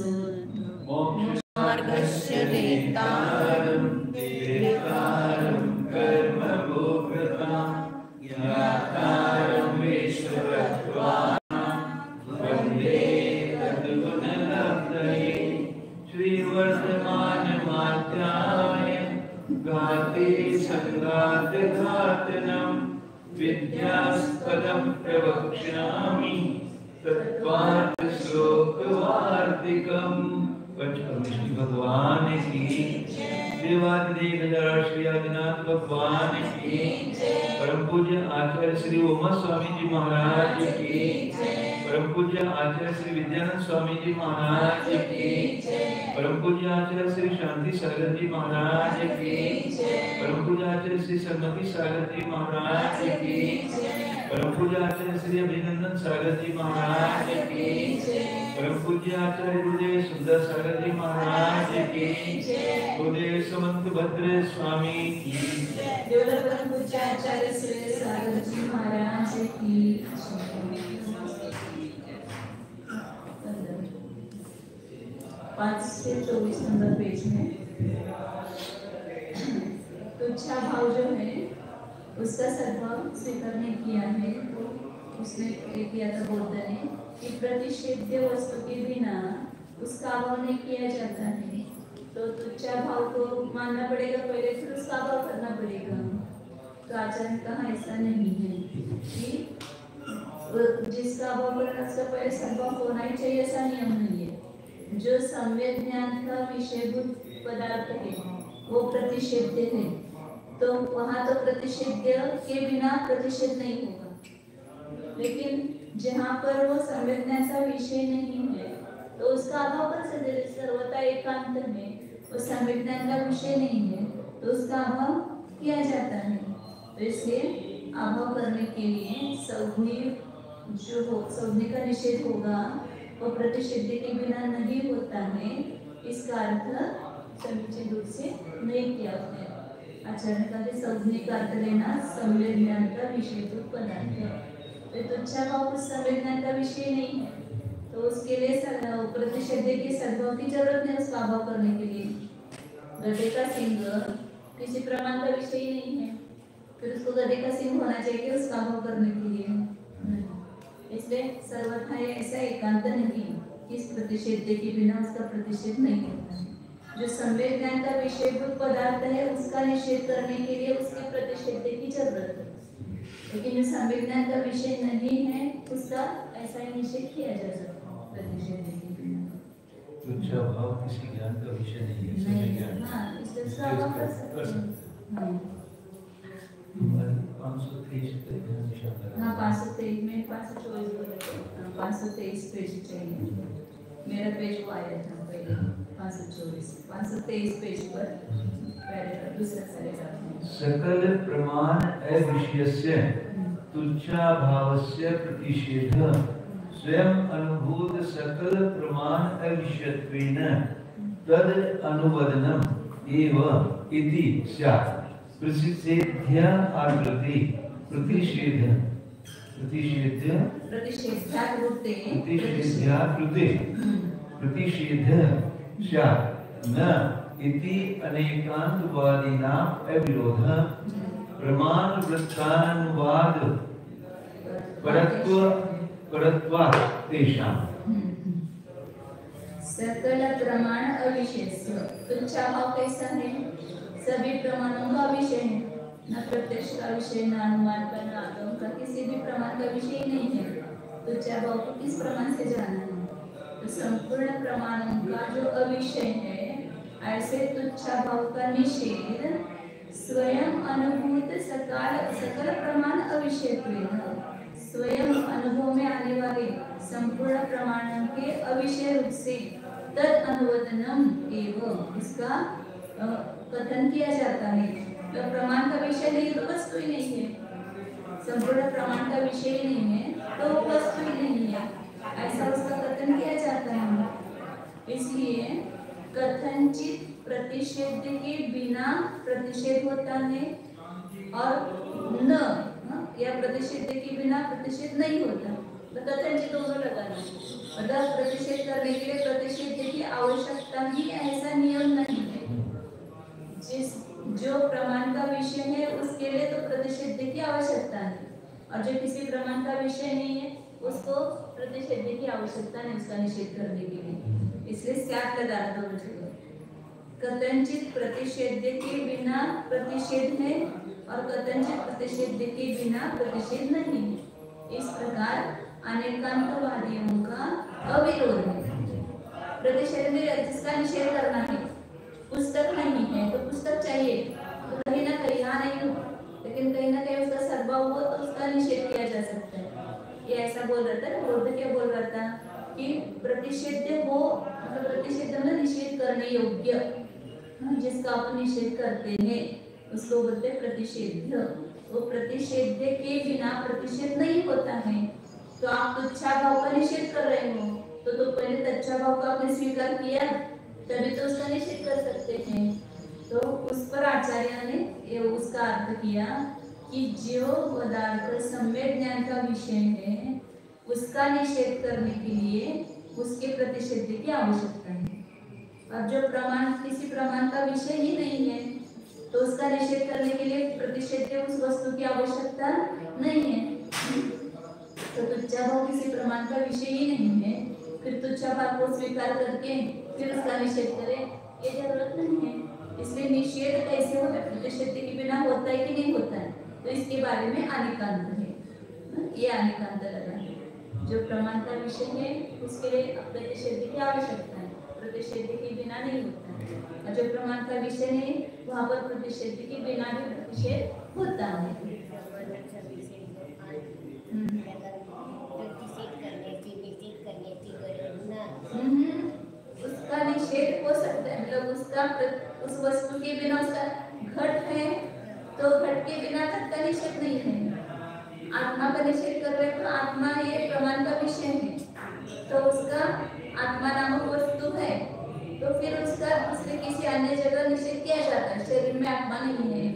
मोक्ष मार्गस्य नेतारं वेतारं कर्म भोक्तारं ज्ञातारं विश्वतत्त्वानां वन्दे तद्गुणलब्धये श्रीवर्धमानमात्याय घाते संघातघातनं विद्यास्पदं प्रवक्ष्यामि तत्त्वार्थ श्लोकवार्तिकम्। विष्णु भगवान की देवादिदेव श्री आदिनाथ भगवान की परम पूज्य आचार्य श्री उमा स्वामी जी महाराज की परम पूज्य आचार्य श्री विद्यानंद स्वामी जी महाराज की परम पूज्य आचार्य श्री शांति सागर जी महाराज की परम पूज्य आचार्य श्री सरमती सागर जी महाराज की परम पूज्य आचार्य श्री अभिनंदन सागर जी महाराज की परम पूज्य आचार्य गुरुदेव सुंदर सागर जी महाराज की गुरुदेव समंत भद्र स्वामी की परम पूज्य आचार्य श्री सागर जी महाराज की 5 से 24 नंबर पेज में तुच्छा भाव जो है उसका सद्भाव स्वीकार नहीं किया है। तो उसने किया था बौद्ध ने कि प्रतिषिद्ध वस्तु के बिना उसका अभाव नहीं किया जाता है। तो तुच्छा भाव को मानना पड़ेगा पहले, फिर उसका अभाव करना पड़ेगा। तो आचार्य ने कहा ऐसा नहीं है कि जिसका अभाव करना उसका पहले सद्भाव होना ही चाहिए, ऐसा नियम नहीं है। जो सम्यक ज्ञान का विषयभूत पदार्थ है वो प्रतिषिद्ध है, तो वहां तो प्रतिषिद्ध के बिना प्रतिषेध नहीं होगा। लेकिन जहाँ पर वो सम्यक ज्ञान का विषय नहीं है तो उसका अभाव कर सकते। सर्वथा एकांत में वो सम्यक ज्ञान का विषय नहीं है तो उसका अभाव किया जाता है। तो इसलिए अभाव करने के लिए संज्ञा जो हो, संज्ञा का निषेध होगा वो प्रतिषिद्ध के बिना नहीं होता है। इसका अर्थ समीचीन रूप से नहीं किया है। आचार्य का भी संज्ञा का अर्थ लेना सम्यक ज्ञान का विषयभूत पदार्थ है। तो तुच्छा भाव उस सम्यक ज्ञान का विषय नहीं है, तो उसके लिए प्रतिषिद्ध के सद्भाव की जरूरत है उसका अभाव करने के लिए। गधे का सिंह किसी प्रमाण का विषय ही नहीं है, फिर उसको गधे का सिंह होना चाहिए उसका अभाव करने के लिए। इसलिए सर्वथा ऐसा एकांत नहीं कि इस प्रतिषेध के बिना उसका प्रतिषेध नहीं होता है। जो सम्यक ज्ञान का विषयभूत पदार्थ है उसका निषेध करने के लिए उसके प्रतिषेध की जरूरत है। लेकिन जो सम्यक ज्ञान का विषय नहीं है उसका ऐसा ही निषेध किया जा सकता है प्रतिषेध के बिना। तुच्छा भाव किसी ज्ञान का विषय नहीं है, सम्यक ज्ञान। हाँ, इसलिए उसका अभाव कर सकते हैं। 523 पे निशान लगा। हाँ 523 में 524 बोले थे, 523 पेज चाहिए। मेरा पेज वो आया था पहले 523 पेज पर पैराग्राफ दूसरा पैराग्राफ में सकल प्रमाण अविषयस्य तुच्छा भावस्य प्रतिषेध स्वयं अनुभूत सकल प्रमाण अविषयत्वेन तद अनुवदनम एव इति स्यात्। प्रतिषेध्य आकृति प्रतिषेध स्यात् न इति अनेकान्तवादिनाम् अविरोधः प्रमाण वृत्तानुवाद परत्वात् तेषाम्। सकल प्रमाण अविषयस्य तुच्छा भाव कैसा है? सभी प्रमाणों का विषय है, न प्रत्यक्ष का विषय, न अनुमान का, न आगम का, किसी भी प्रमाण का विषय नहीं है। तुच्छा भाव को किस प्रमाण से जाना है? तो संपूर्ण प्रमाणों का जो अविषय है, ऐसे तुच्छा भाव का निषेध स्वयं अनुभूत सकल प्रमाण अविषयत्वेन, स्वयं अनुभव में आने वाले संपूर्ण प्रमाणों के अविषय रूप से तद अनुवदनम एवं इसका कथन किया जाता है। तो प्रमाण का विषय नहीं तो वस्तु ही नहीं है, संपूर्ण प्रमाण का विषय नहीं है तो वस्तु ही नहीं है, ऐसा उसका कथन किया जाता है। इसलिए कथनचित प्रतिषेध के बिना प्रतिषेध होता है और न या प्रतिषेध के बिना प्रतिषेध नहीं होता। तो कथनचित दोनों लगाना। मतलब प्रतिषेध करने के लिए प्रतिषेध की आवश्यकता ही ऐसा नियम नहीं है। जिस जो प्रमाण का विषय है उसके लिए तो प्रतिषेध की आवश्यकता है, और जो किसी प्रमाण का विषय नहीं है उसको प्रतिषेध की आवश्यकता नहीं उसका निषेध करने के लिए। इसलिए स्यात् लगाना दोनों जगह। कथनचित प्रतिषेध के बिना प्रतिषेध है और कथनचित प्रतिषेध के बिना प्रतिषेध नहीं है। इस प्रकार अनेकांतवादियों का अविरोध है। प्रतिषेध में जिसका निषेध करना है, पुस्तक नहीं है तो पुस्तक चाहिए, तो कहीं ना कहीं यहाँ नहीं हो, लेकिन कहीं ना कहीं उसका सद्भाव हो तो उसका निषेध किया जा सकता है। ये ऐसा बोल रहा था ना, बौद्ध क्या बोल रहा था कि प्रतिषेध हो, मतलब प्रतिषेध में निषेध करने योग्य, जिसका आप निषेध करते हैं उसको बोलते हैं प्रतिषेध। वो प्रतिषेध के बिना प्रतिषेध नहीं होता है। तो आप तुच्छा भाव का निषेध कर रहे हो तो पहले तच्छा भाव का आपने स्वीकार किया, तभी तो उसका निषेध कर सकते हैं। तो उस पर आचार्य ने ये उसका अर्थ किया कि जो पदार्थ सम्यक ज्ञान का विषय है उसका निषेध करने के लिए उसके प्रतिषेध की आवश्यकता है। अब जो प्रमाण किसी प्रमाण का विषय ही नहीं है तो उसका निषेध करने के लिए प्रतिषेध उस वस्तु की आवश्यकता नहीं है। तो तुच्छा भाव किसी प्रमाण का विषय ही नहीं है, फिर तुच्छा भाव को स्वीकार करके फिर उसका निषेध करें, ये जरूरत नहीं है। इसलिए निषेध कैसे होता है, प्रतिषेध के बिना होता है कि नहीं होता है, तो इसके बारे में अनेकांत है। ये अनेकांत लगा है। जो प्रमाण का विषय है उसके लिए प्रतिषेध की आवश्यकता है, प्रतिषेध के बिना नहीं होता है। और जो प्रमाण का विषय है वहाँ पर प्रतिषेध के बिना भी प्रतिषेध होता है। उसका निषेध हो सकता है, मतलब उसका उस वस्तु के बिना, उसका घट है तो घट के बिना घट का निषेध नहीं है। आत्मा का निषेध कर रहे तो आत्मा ये प्रमाण का विषय है, तो उसका आत्मा नामक वस्तु है तो फिर उसका दूसरे किसी अन्य जगह निषेध किया जाता है। शरीर में आत्मा नहीं है,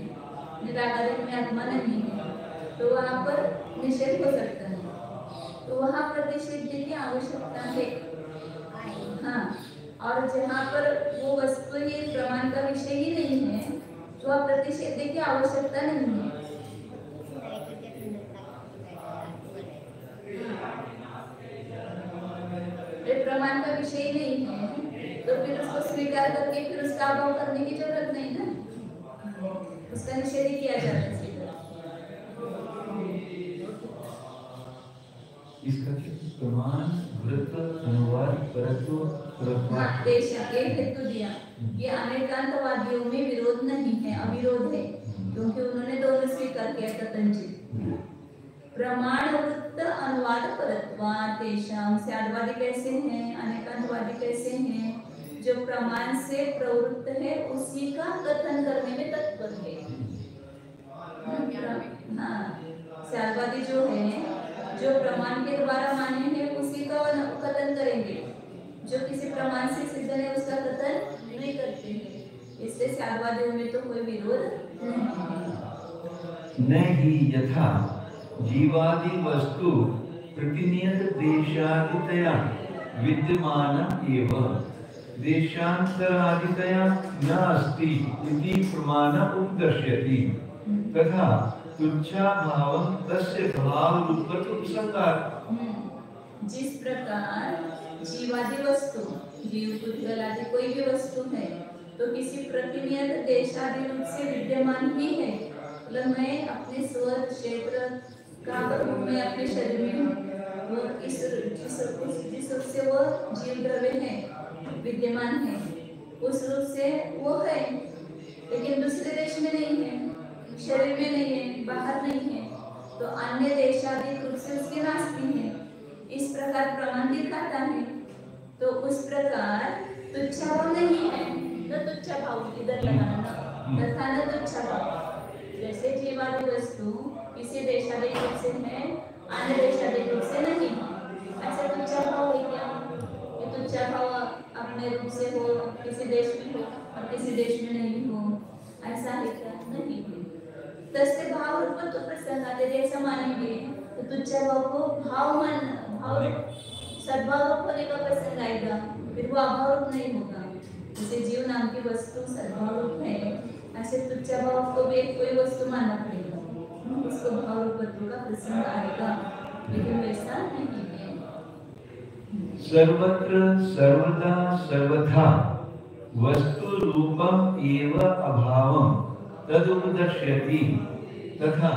निराकार में आत्मा नहीं है, तो वहाँ पर निषेध हो सकता है। तो वहाँ प्रतिषेध की आवश्यकता है। हाँ, और जहाँ पर वो वस्तु ही प्रमाण का विषय ही नहीं है तो वहाँ प्रतिषेध की आवश्यकता नहीं है। प्रमाण का विषय ही नहीं है तो फिर उसको स्वीकार करके फिर उसका अभाव करने की जरूरत नहीं ना, उसका निषेध ही किया जाता है। इसका प्रमाण वृत्त अनुवाद परत्व हेतु दिया ये अनेकांतवादियों में विरोध नहीं है, अविरोध है, क्योंकि उन्होंने दोनों स्वीकार किया कथनचित। प्रमाण वृत्त अनुवाद परत्वात् तेषां स्याद्वादी कैसे हैं, अनेकांतवादी कैसे हैं, जो प्रमाण से प्रवृत्त है उसी का कथन करने में तत्पर है। स्याद्वादी जो है जो प्रमाण के द्वारा मान्य है उसी का कथन करेंगे, जो किसी प्रमाण से सिद्ध है उसका कथन नहीं करते हैं। इसलिए स्याद्वादियों में तो कोई विरोध नहीं। यथा जीवादि वस्तु प्रतिनियत देशादितया विद्यमान एवं देशांतरादितया न अस्ति इति प्रमाण उपदर्शयति, तथा तुच्छा भावं तस्य भाव रूपत्व उपसंगात। जिस प्रकार जीवादि वस्तु, जीव पुद्गल आदि कोई भी वस्तु है तो किसी प्रतिनियत देशादि रूप से विद्यमान ही है। मतलब मैं अपने स्वर क्षेत्र का रूप में अपने शरीर में हूँ, वो जिस रूप से वो जीव द्रव्य है विद्यमान है उस रूप से वो है, लेकिन दूसरे देश में नहीं है, शरीर में नहीं है, बाहर नहीं है, तो अन्य देशादि रूप से उसकी नास्ति है। इस प्रकार प्रमाण दिखाता है। तो उस प्रकार तुच्छा भाव नहीं है, न तुच्छा भाव इधर लगाना तथा न तुच्छा भाव। जैसे जीवादि वस्तु किसी देशादि रूप से है, अन्य देशादि रूप से नहीं, ऐसा तुच्छा भाव है क्या? ये तुच्छा भाव अपने रूप से हो, किसी देश में हो और किसी देश में नहीं हो, ऐसा है क्या? नहीं है। तस्य भाव रूप तो प्रसंगाते जैसा मानेंगे तो तुच्छा भाव को भाव सद्भाव रूप होने का प्रसंग आएगा, फिर वो अभाव रूप नहीं होगा। जैसे जीव नाम की वस्तु सद्भाव रूप है, ऐसे तुच्छ भाव को भी एक कोई वस्तु मानना पड़ेगा, उसको भाव रूपत्व का प्रसंग आएगा, लेकिन वैसा नहीं है। सर्वत्र सर्वदा सर्वथा वस्तु रूपम एव अभावम तदुपदर्श्यति तथा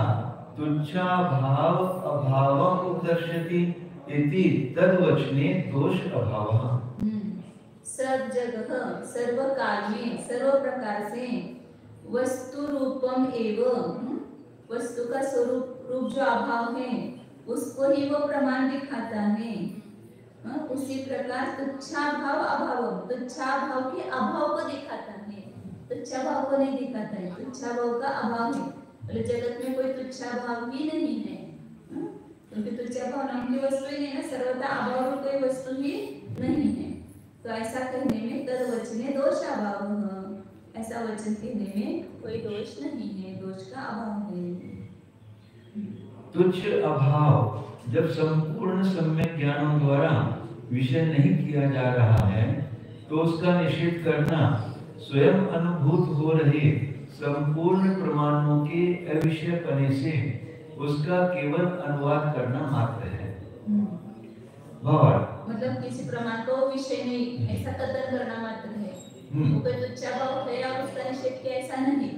तुच्छा भाव अभावम उपदर्श्यति इति तद्वचने दोष अभावः। सब जगह सर्व काल में सर्व प्रकार से वस्तु रूपम एवं वस्तु का स्वरूप रूप जो अभाव है उसको ही वो प्रमाण दिखाता है। उसी प्रकार तुच्छा भाव अभाव, तुच्छा भाव के अभाव को दिखाता है, तुच्छा भाव को नहीं दिखाता है, तुच्छा भाव का अभाव है। बोले जगत में कोई तुच्छा भाव ही नहीं है, क्योंकि तुच्छा भाव नाम की वस्तु ही नहीं है, सर्वथा अभाव रूप कोई वस्तु ही नहीं है। तो ऐसा कहने में तद वचने दोष अभाव, ऐसा वचन कहने में कोई दोष नहीं है, दोष का अभाव है। तुच्छ अभाव जब संपूर्ण सम्यक ज्ञानों द्वारा विषय नहीं किया जा रहा है तो उसका निषेध करना स्वयं अनुभूत हो रहे संपूर्ण प्रमाणों के अविषय पने से उसका केवल अनुवाद करना मात्र है। भाव मतलब किसी प्रमाण को विषय नहीं, ऐसा कथन करना मात्र है। वो कोई तुच्छा भाव है और उसका निषेध किया, ऐसा नहीं।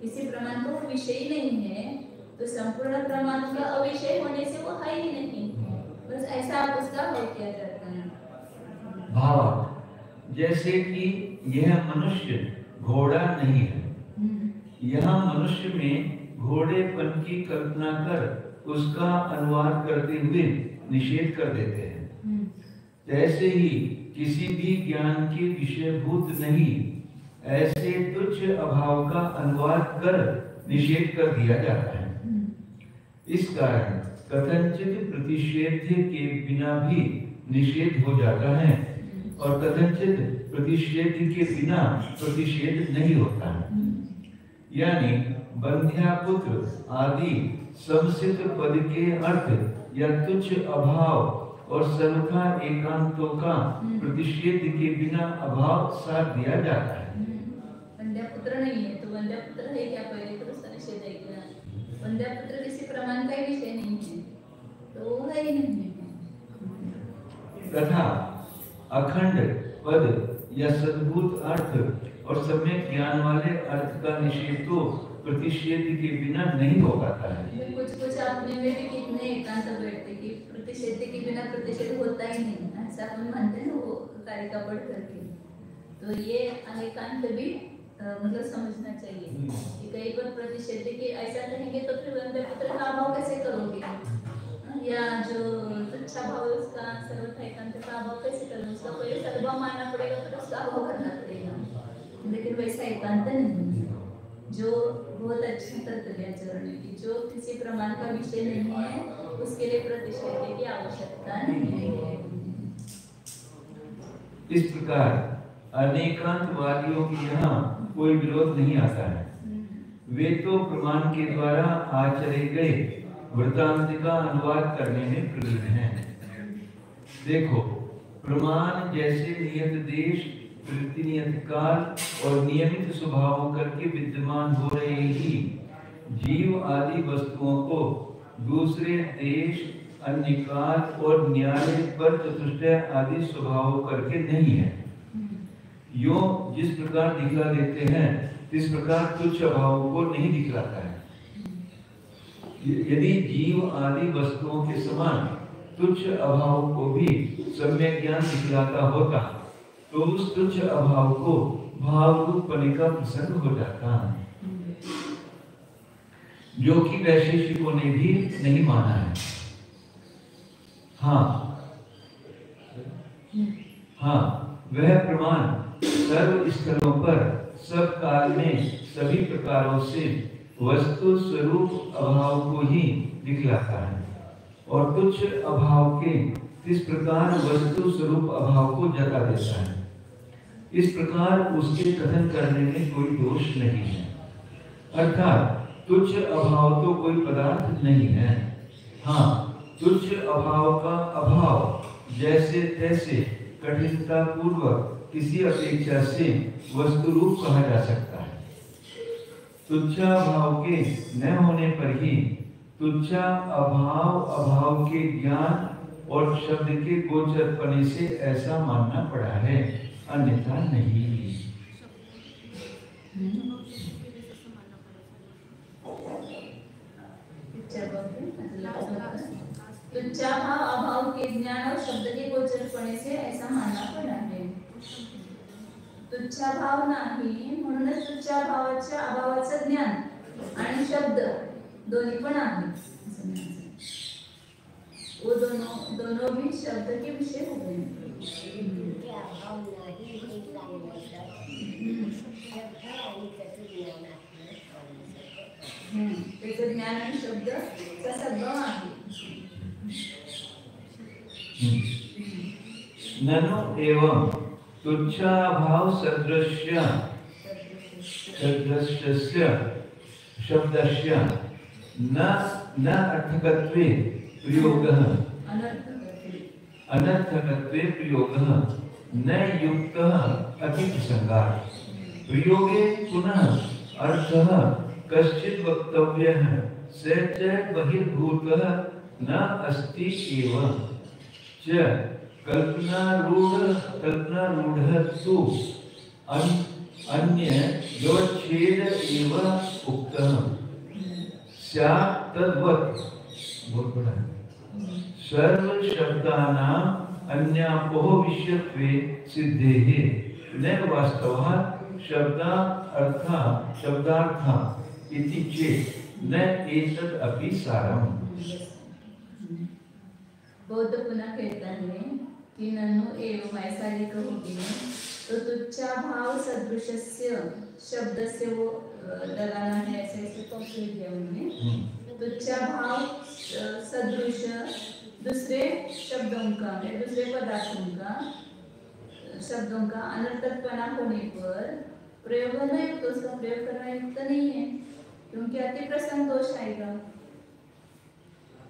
किसी प्रमाण को विषय ही नहीं है तो संपूर्ण प्रमाण का अविषय होने से वो है ही नहीं, बस ऐसा आप उसका भाव किया जाता है। भाव जैसे कि यह मनुष्य घोड़ा नहीं है, यहाँ मनुष्य में घोड़ेपन की कल्पना कर उसका अनुवाद करते हुए निषेध कर देते हैं। जैसे ही किसी भी ज्ञान के विषयभूत नहीं ऐसे तुच्छ अभाव का अनुवाद कर निषेध कर दिया जाता है। इस कारण कथनचित प्रतिषेध के बिना भी निषेध हो जाता है और कथनचित प्रतिषेध के बिना प्रतिषेध नहीं होता है। यानी बंध्यापुत्र आदि समसित पद के अर्थ या तुच्छ अभाव और सर्वथा एकांतों का प्रतिषेध के बिना अभाव साध दिया जाता है। बंध्यापुत्र नहीं है तो बंध्यापुत्र है क्या, पहले तो उसका निषेध है क्या? बंध्यापुत्र किसी प्रमाण का विषय नहीं है तो वो है ही नहीं है। तथा अखंड पद या सद्भूत अर्थ और सम्यक ज्ञान वाले अर्थ का निषेध तो प्रतिषेध के बिना नहीं हो पाता है। कुछ अपने में भी कितने एकांत बैठते कि प्रतिषेध के बिना प्रतिषेध होता ही नहीं, ऐसा अपन मानते हैं वो कार्य का पढ़ करके। तो ये एकांत भी मतलब समझना चाहिए कि कई बार प्रतिषेध के ऐसा कहेंगे तो फिर बंध्यापुत्र का अभाव कैसे करोगे, या जो तुच्छा भाव उसका सर्वथा एकांत का अभाव कैसे करोगे? उसका पहले सद्भाव मानना पड़ेगा फिर उसका अभाव करना पड़ेगा, लेकिन वैसा एकांत नहीं है। जो बहुत अच्छा कर्तव्य आचरण है कि जो किसी प्रमाण का विषय नहीं है उसके लिए प्रतिषेध की आवश्यकता नहीं है। इस प्रकार अनेकांतवादियों के यहाँ कोई विरोध नहीं आता है। वे तो प्रमाण के द्वारा आचरे गए वृत्तांत का अनुवाद करने में प्रवृत्त हैं। देखो, प्रमाण जैसे नियत देश, नियत काल और नियमित स्वभावों करके विद्यमान हो रहे ही जीव आदि वस्तुओं को दूसरे देश, अन्य काल और न्याय पर चतुष्टय आदि स्वभावों करके नहीं है। यो जिस प्रकार दिखला देते हैं इस प्रकार तुच्छ अभावों को नहीं दिखलाता है। यदि जीव आदि वस्तुओं के समान तुच्छ अभाव को भी सम्यक ज्ञान दिखलाता होता तो उस तुच्छ अभाव को भाव रूप पने का प्रसंग हो जाता, जो कि वैशेषिकों ने भी नहीं माना है। हाँ, वह प्रमाण सर्व स्थलों पर सब काल में सभी प्रकारों से वस्तु स्वरूप अभाव को ही दिखलाता है और तुच्छ अभाव के इस प्रकार वस्तु स्वरूप अभाव को जता देता है। इस प्रकार उसके कथन करने में कोई दोष नहीं है। अर्थात तुच्छ अभाव तो कोई पदार्थ नहीं है। हाँ, तुच्छ अभाव का अभाव जैसे तैसे कठिनता पूर्वक किसी अपेक्षा से वस्तु रूप कहा जा सकता है। तुच्छा भाव के न होने पर ही तुच्छा अभाव के ज्ञान और शब्द के गोचरपने से ऐसा मानना पड़ा है, अन्यथा नहीं। तुच्छा भाव अभाव के ज्ञान और शब्द के गोचरपणे से ऐसा मानना पड़ा है। तुच्छा भाव नाही म्हणूनच तुच्छा भावाच्या अभावाचं ज्ञान आणि शब्द दोन्ही पण आहे। वो दोनों भी शब्द के विषय हो गए। त्याचं ज्ञान आणि शब्द चा सद्भाव आहे। ननु एवं तुच्छा भाव सदृश्य शब्दस्य न अर्थकत्वे प्रयोगः अनर्थकत्वे प्रयोगः न युक्तः अतिप्रसंगात् प्रयोगे पुनः अर्थः कश्चित् वक्तव्यः स च बहिर्भूतः न अस्ति एव च कल्पनारूढ़ तु अन्य व्यवच्छेद एव उक्तः स्यात् तद्वत् सर्व शब्दानां अन्यापोह विषयत्वे सिद्धेः न वास्तवः शब्दार्थ इति चेत् न एतद् अपि सारम्। बौद्ध पुनः कहता है कि ननु एवं ऐसा ही कहोगे तो तुच्छा भाव सदृशस्य शब्द से वो डराना है, ऐसे कंप्लीट किया उन्होंने। तुच्छा भाव सदृश दूसरे शब्दों का है, दूसरे पदार्थों का शब्दों का अनर्थकपना होने पर प्रयोग न युक्त, उसका प्रयोग करना युक्त नहीं है, क्योंकि अति प्रसंग दोष आएगा।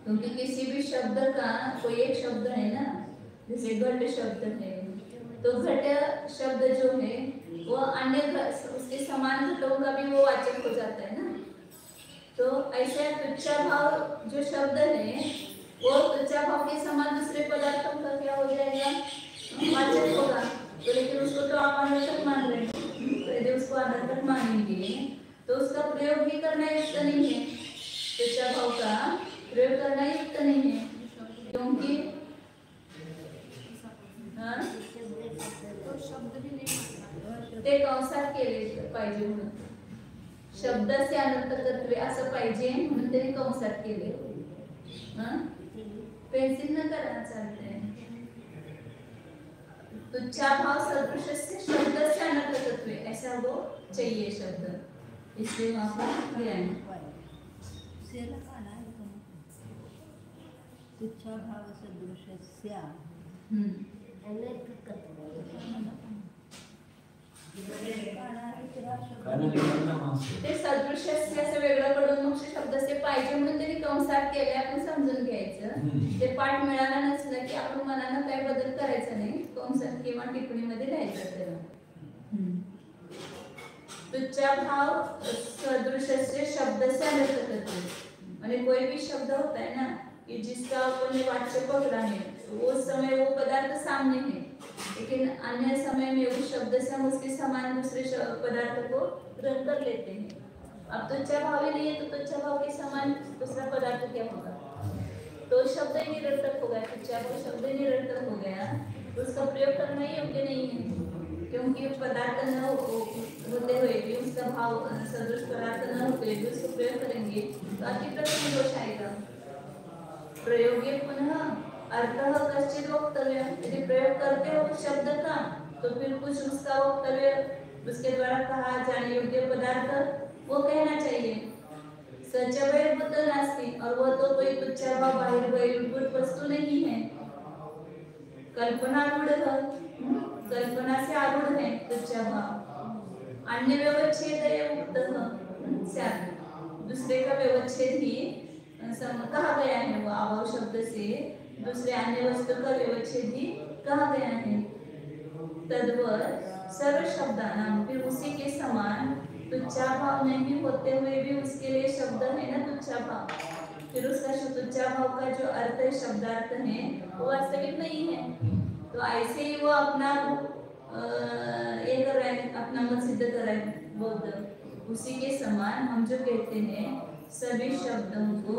क्योंकि किसी भी शब्द का कोई एक शब्द है ना, जैसे घट शब्द है, तो घट शब्द जो है वो अन्य उसके समान घटों का भी वो वाचक हो जाता है ना। तो ऐसे तुच्छा भाव जो शब्द है वो तुच्छा भाव के समान दूसरे पदार्थों का क्या हो जाएगा, वाचक होगा। तो लेकिन उसको तो आप अनर्थक मान रहे हैं, तो यदि उसको अनर्थक मानेंगे तो उसका प्रयोग भी करना युक्त नहीं है, तुच्छा भाव का प्रयोग करना युक्त नहीं है, क्योंकि ते कंसात केले पाहिजे म्हणून शब्द से अनर्थकत्वे असं पाहिजे म्हणून त्यांनी कंसात केले। पेन्सिल न करा चालते। तुच्छा भाव सदृश से शब्द से अनर्थकत्वे ऐसा वो चाहिए शब्द, इसलिए वहाँ पर लिया है तुच्छा भाव सदृशस्य ते सदृशस्य असं वेगळं पडून मग शब्द से पाहिजे म्हणून त्यांनी कंसात केले, आपण समजून घ्यायचं। ते पाठ मिळाला नसलं की आपण मनानं काही बदल करायचा नाही, कंसात किंवा टिप्पणीमध्ये लिहायचं त्याला। तुच्छा भाव सदृशस्य शब्द से अनर्थकत्वे, माने कोई भी शब्द होता है ना कि जिसका अपन ने वाच्य पकड़ा है, तो उस समय वो पदार्थ सामने है, लेकिन अन्य समय में उस शब्द से हम उसके समान दूसरे पदार्थ को ग्रहण कर लेते हैं। अब तुच्छा भाव ही नहीं है तो तुच्छा भाव के समान दूसरा पदार्थ क्या होगा, तो शब्द ही निरर्थक हो गया। तुच्छा भाव शब्द ही निरर्थक हो गया, तो उसका प्रयोग करना ही योग्य नहीं है, क्योंकि पदार्थ न होते हुए भी उसका भाव सदृश पदार्थ न होते हुए उसको प्रयोग करेंगे तो अति प्रसंग दोष आएगा। प्रयोगे पुनः अर्थः कश्चित् वक्तव्य, यदि प्रयोग करते हो शब्द का तो फिर कुछ उसका वक्तव्य उसके द्वारा कहा जाने योग्य पदार्थ वो कहना चाहिए। सच बहिर्भूत नास्ति, और वो तो कोई तुच्छा भाव बहिर्भूत वस्तु नहीं है। कल्पना से आरूढ़ है तुच्छा भाव। अन्य व्यवच्छेद उक्तः, दूसरे का व्यवच्छेद ही कहा गया है, वो अभाव शब्द से दूसरे अन्य वस्तु का व्यवच्छेद भी कहा गया है। तद्वत् सर्व शब्दानाम, फिर उसी के समान तुच्छा भाव नहीं होते हुए भी उसके लिए शब्द है ना तुच्छा भाव, फिर उसका तुच्छा भाव का जो अर्थ है, शब्दार्थ है, वो वास्तविक नहीं है। तो ऐसे ही वो अपना ये कर रहा है, अपना मत सिद्ध कर रहा है बौद्ध। उसी के समान हम जो कहते हैं सभी शब्दों को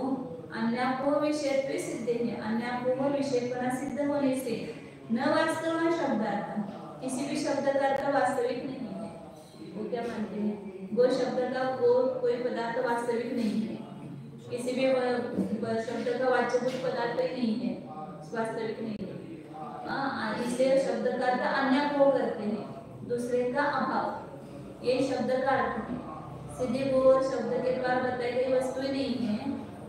अन्यापो विषयत्व सिद्ध है, अन्यापो विषयपना सिद्ध होने से न वास्तव में शब्दार्थ, किसी भी शब्द का अर्थ वास्तविक नहीं है। वो क्या मानते हैं, वो शब्द का कोई पदार्थ वास्तविक नहीं है, किसी भी शब्द का वाच्यभूत पदार्थ ही नहीं है, वास्तविक नहीं है। इसलिए शब्द का अर्थ अन्य को करते हैं, दूसरे का अभाव, ये शब्द का अर्थ है। सीधे वो शब्द के द्वारा बताई गई वस्तु ही नहीं है,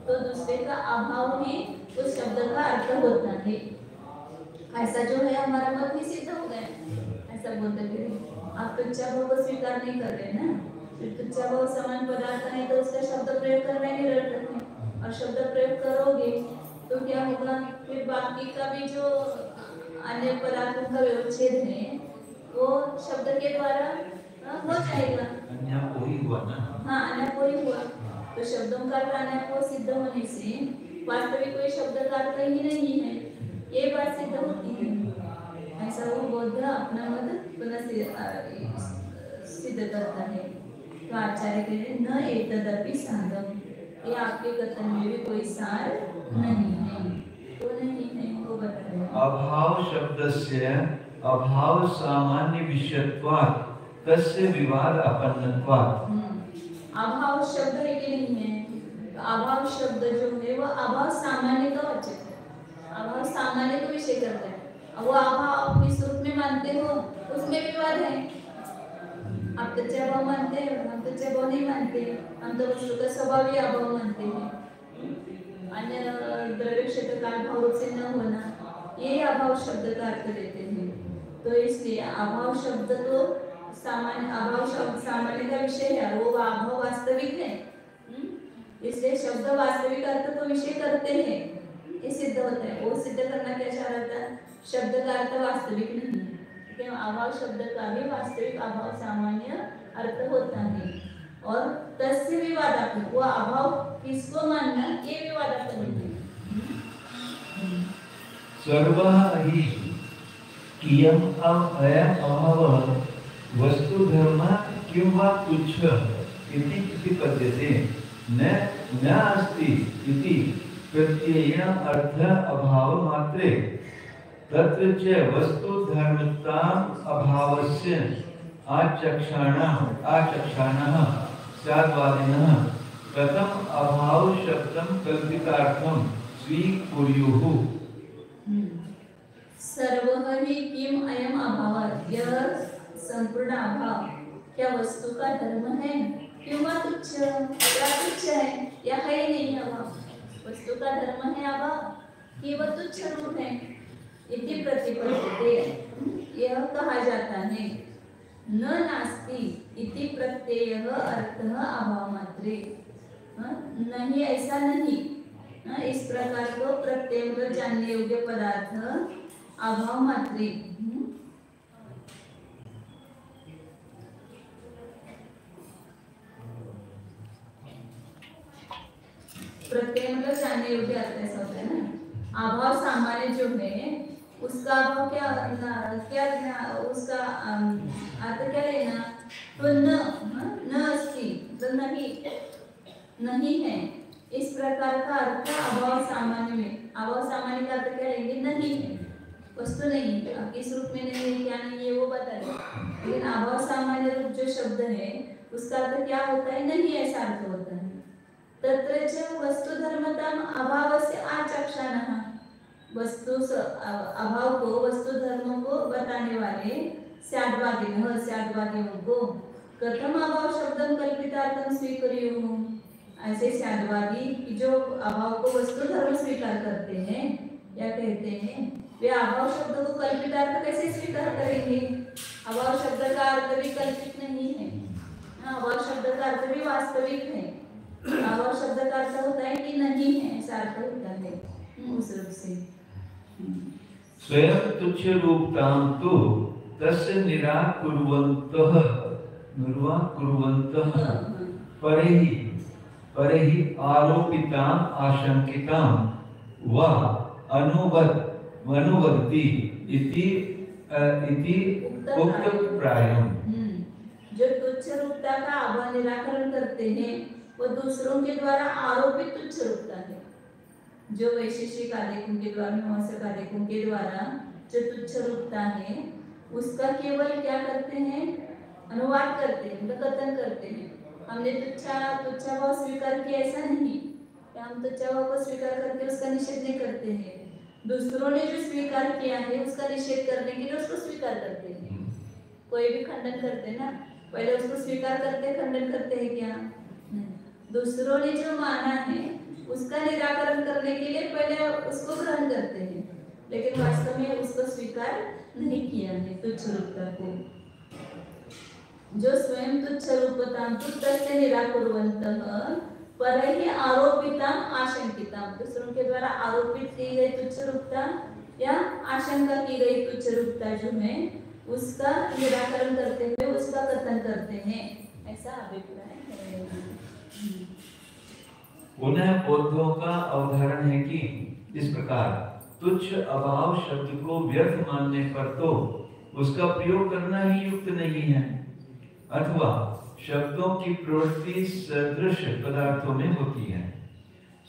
तो दूसरे का अभाव ही उस शब्द का अर्थ होता है। ऐसा जो है हमारा मत ही सिद्ध हो गया, ऐसा बोलते फिर आप तुच्छा भाव को स्वीकार नहीं कर रहे ना, फिर तुच्छा भाव समान पदार्थ नहीं तो उसका शब्द प्रयोग करना ही निरर्थक है। और शब्द प्रयोग करोगे तो क्या होगा, फिर बाकी का भी जो अन्य पदार्थों का व्यवच्छेद है वो शब्द के द्वारा हो जाएगा। अन्य कोई हुआ ना, हाँ अन्य कोई हुआ, तो शब्दों का अन्य को सिद्ध होने से वास्तविक कोई शब्द का अर्थ ही नहीं है, ये बात सिद्ध होती है। ऐसा वो बौद्ध अपना मत पुनः सिद्ध करता है। तो आचार्य कहते हैं न एतदपि साधम, ये आपके कथन में भी कोई सार नहीं है, तो नहीं है वो बता रहे। अभाव शब्दस्य अभाव सामान्य विषयत्वात् तस्य विवाद अपन्नत्वात्। अभाव शब्द है कि नहीं है, तो अभाव शब्द जो है वो अभाव सामान्य का वाचक है, अभाव सामान्य को विषय करता है। वो अभाव किस रूप में मानते हो उसमें विवाद है। आप तुच्छा भाव मानते हैं, हम तुच्छा भाव नहीं मानते, हम तो वस्तु का स्वभाव ही अभाव मानते हैं। अन्य द्रव्य क्षेत्र का अभाव से न होना, ये अभाव शब्द का अर्थ देते हैं। तो इसलिए अभाव शब्द तो सामान्य, अभाव शब्द सामान्य का विषय है, वो अभाव वास्तविक है। इसलिए शब्द वास्तविक अर्थ तो विषय करते हैं, ये सिद्ध होता है। वो सिद्ध करना क्या चाह रहा था, शब्द का अर्थ वास्तविक नहीं है, क्योंकि अभाव शब्द का भी वास्तविक अभाव सामान्य अर्थ होता है। और तस्य विवादात्मक, वो अभाव किसको मानना, ये विवादात्मक है। सर्वः हि कियम अयम अभावः वस्तु धर्म किं वा तुच्छ इति प्रतिपद्यते, न अस्ति इति प्रत्ययेन अर्थ अभाव मात्रे, तत्र च वस्तु धर्मता अभावस्य आचक्षाणः स्याद्वादिनः कथम अभाव शब्दं कल्पितार्थं स्वीकुर्युः। सर्वः हि किम अयम अभावः, यह संपूर्ण अभाव क्या वस्तु का धर्म है, क्यों तुच्छ, क्या तुच्छ है या है ही नहीं अभाव, वस्तु का धर्म है अभाव कि वह तुच्छ रूप है। इति प्रतिपद्यते, यह कहा जाता है। न नास्ति इति प्रत्ययः अर्थः अभाव मात्रे, नहीं ऐसा नहीं, इस प्रकार को प्रत्यय को जानने योग्य पदार्थ अभाव मात्रे। प्रत्यय मतलब जानने योग्य अर्थ ऐसा होता है ना। अभाव सामान्य जो है उसका अभाव क्या उसका अर्थ क्या लेना, तो न अस्ति, तो नहीं है, इस प्रकार का अर्थ अभाव सामान्य में। अभाव सामान्य का अर्थ क्या लेंगे, नहीं है, वस्तु नहीं है। अब किस रूप में नहीं है, क्या नहीं है वो बता दें, लेकिन अभाव सामान्य रूप जो शब्द है उसका अर्थ क्या होता है, नहीं ऐसा अर्थ होता है। तत्र च वस्तु धर्मताम अभावस्य आचक्षाणः, वस्तु अभाव को वस्तु धर्म को बताने वाले स्याद्वादियों को कथम अभाव शब्दं कल्पितार्थं स्वीकुर्युः, ऐसे स्याद्वादी जो अभाव को वस्तु धर्म स्वीकार करते हैं या कहते हैं, वे अभाव शब्द को कल्पितार्थ कैसे स्वीकार करेंगे। अभाव शब्द का अर्थ भी कल्पित नहीं है, अभाव शब्द का अर्थ भी वास्तविक है। अभाव शब्द का अर्थ होता है कि नहीं है, ऐसा अर्थ होता है उस रूप से। स्वयं तुच्छ रूपतां तु तस्य निराकुर्वन्तः परहि आरोपितां आशंकितां व अनुवदति इति उक्तप्रायम्। जो तुच्छ रूपता का अभाव निराकरण करते हैं वो दूसरों के द्वारा आरोपित तुच्छ रूपता है। जो वैशेषिक आलेखों के द्वारा, मीमांसक आलेखों के द्वारा जो तुच्छ रूपता है उसका केवल क्या करते हैं, अनुवाद करते हैं, मतलब कथन करते हैं। हमने तुच्छा भाव स्वीकार किया ऐसा नहीं, हम तुच्छा भाव को स्वीकार करके उसका निषेध नहीं करते हैं। दूसरों ने जो स्वीकार किया है उसका निषेध करने के लिए उसको स्वीकार करते हैं। कोई भी खंडन करते ना, पहले उसको स्वीकार करते खंडन करते हैं क्या? दूसरों ने जो माना है उसका निराकरण करने के लिए पहले उसको ग्रहण करते हैं, लेकिन वास्तव में उसको स्वीकार नहीं किया है तुच्छ रूपता को। जो स्वयं तुच्छ रूपतां तु तस्य निराकुर्वन्तः परहि आरोपितां आशंकितां, दूसरों के द्वारा आरोपित की गई तुच्छ रूपता या आशंका की गई तुच्छ रूपता जो है उसका निराकरण करते हुए उसका कथन करते हैं, ऐसा अभिप्राय है। पुनः बौद्धों का अवधारण है कि इस प्रकार तुच्छ अभाव शब्द को व्यर्थ मानने पर तो उसका प्रयोग करना ही युक्त नहीं है, अथवा शब्दों की प्रवृत्ति सदृश पदार्थों में होती है।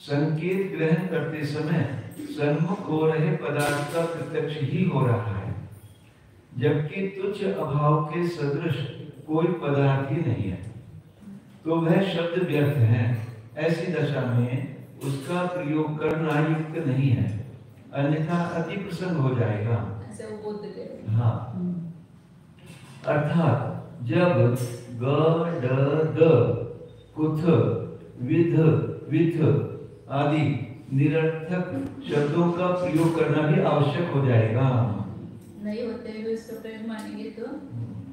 संकेत ग्रहण करते समय सन्मुख हो रहे पदार्थ का प्रत्यक्ष ही हो रहा है, जबकि तुच्छ अभाव के सदृश कोई पदार्थ ही नहीं है, तो वह शब्द व्यर्थ है। ऐसी दशा में उसका प्रयोग करना युक्त नहीं है, अन्यथा अति प्रसंग हो जाएगा। हाँ, अर्थात जब ग ड द कुथ विध विथ आदि निरर्थक शब्दों का प्रयोग करना भी आवश्यक हो जाएगा। नहीं होते हुए इसका प्रयोग मानेंगे तो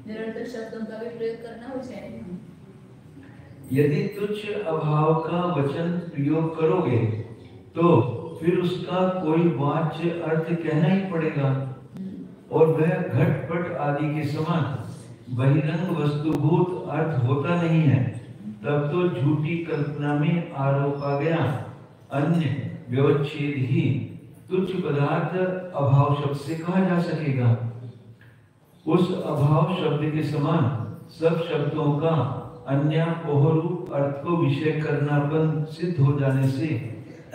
निरर्थक शब्दों का भी प्रयोग करना हो जाएगा। यदि तुच्छ अभाव का वचन प्रयोग करोगे तो फिर उसका कोई वाच्य अर्थ कहना ही पड़ेगा, और वह घटपट आदि के समान बहिरंग वस्तुभूत अर्थ होता नहीं है। तब तो झूठी कल्पना में आरोपा गया अन्य व्यवच्छेद ही तुच्छ पदार्थ अभाव शब्द से कहा जा सकेगा। उस अभाव शब्द के समान सब शब्दों का अन्य पोहरूप अर्थ को विषय करनापन सिद्ध हो जाने से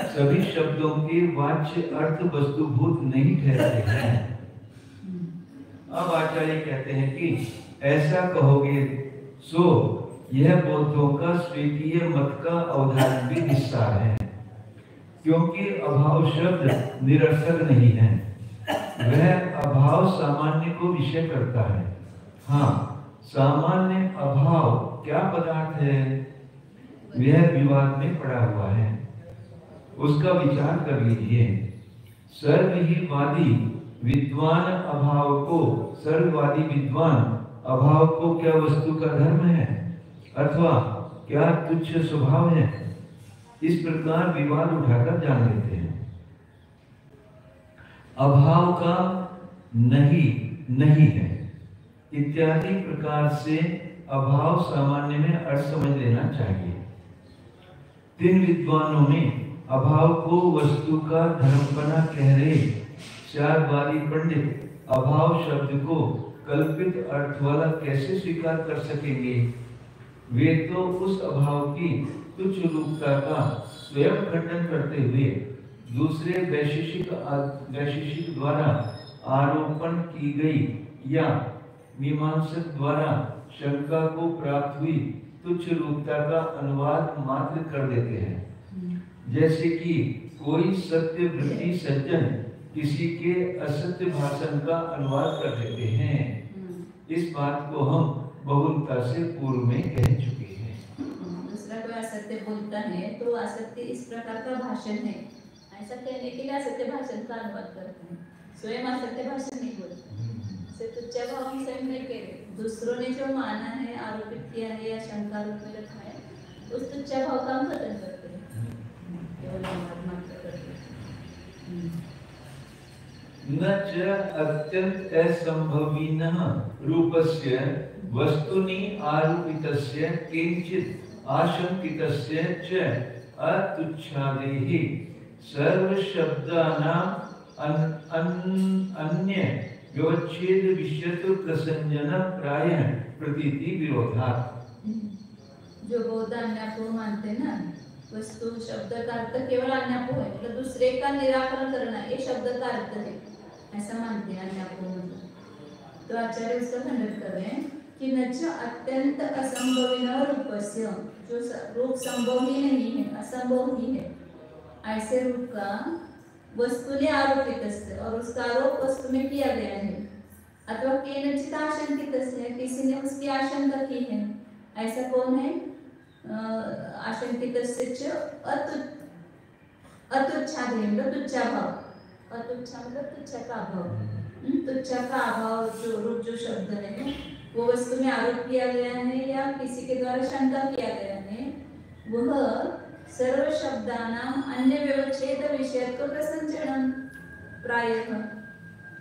सभी शब्दों के वाच्य अर्थ वस्तुभूत नहीं ठहरते हैं। अब आचार्य कहते हैं कि ऐसा कहोगे सो यह बौद्धों का स्वीकीय मत का अवधारण भी हिस्सा है, क्योंकि अभाव शब्द निरर्थक नहीं है, वह अभाव सामान्य को विषय करता है। हाँ, सामान्य अभाव क्या पदार्थ है वह विवाद में पड़ा हुआ है, उसका विचार कर लीजिए। सर्ववादी विद्वान अभाव को, सर्ववादी विद्वान अभाव को क्या वस्तु का धर्म है अथवा क्या तुच्छ स्वभाव है, इस प्रकार विवाद उठाकर जान लेते हैं। अभाव का नहीं है इत्यादि प्रकार से अभाव सामान्य में अर्थ समझ लेना चाहिए। तीन विद्वानों ने अभाव को वस्तु का धर्मपना कह रहे चारवादी पंडित अभाव शब्द को कल्पित अर्थ वाला कैसे स्वीकार कर सकेंगे? वे तो उस अभाव की तुच्छ रूपता का स्वयं खंडन करते हुए दूसरे वैशेषिक द्वारा आरोपण की गई या मीमांसक द्वारा शंका को प्राप्त हुई तुच्छ रूपता का अनुवाद मात्र कर देते हैं। जैसे कि कोई सत्यवृत्ति सज्जन किसी के असत्य भाषण का अनुवाद कर देते हैं। इस बात को हम बहुलता से पूर्व में कह चुके हैं। दूसरा कोई असत्य बोलता है तो असत्य इस प्रकार का भाषण है, ऐसा कहने के लिए असत्य भाषण का अनुवाद करते हैं, स्वयं असत्य भाषण नहीं बोलते। तुच्छ भाव हम स्वयं नहीं कह रहे, दूसरों ने जो माना है, आरोपित किया है या शंका रूप में रखा है, उस तुच्छ भाव का हम कथन करते हैं। केवल अनुवाद मात्र न च अत्यंत असंभविनः रूपस्य वस्तुनि आरोपितस्य किंचित आशंकितस्य च अतुच्छादेः सर्वशब्दानाम् अन्य व्यवच्छेद विषयत्व प्रसंजन प्रायः प्रतीति विरोधात्। जो बौद्ध अन्यापो मानते हैं ना, वस्तु शब्द का अर्थ केवल अन्यापो है, मतलब दूसरे का निराकरण करना, ये शब्द का अर्थ है, ऐसा मानते हैं अन्यापो मतलब। तो आचार्य उसका खंडन कर रहे हैं कि नच अत्यंत असंभविनः रूपस्य, जो रूप संभव ही नहीं है, असंभव ही है, ऐसे रूप का वस्तु ने आरोपित है और उसका आरोप वस्तु में किया गया है, अथवा केनचित आशंकित है, किसी ने उसकी आशंका की है, ऐसा कौन है? आशंकित अतुच्छा मतलब तुच्छा भाव, अतुच्छा मतलब तुच्छा का अभाव, तुच्छा का अभाव जो रूप जो शब्द है वो वस्तु में आरोप किया गया है या किसी के द्वारा शंका किया गया है, वह सर्व शब्दानां अन्य व्यवच्छेद विषयत्व प्रसंजनम प्रायः,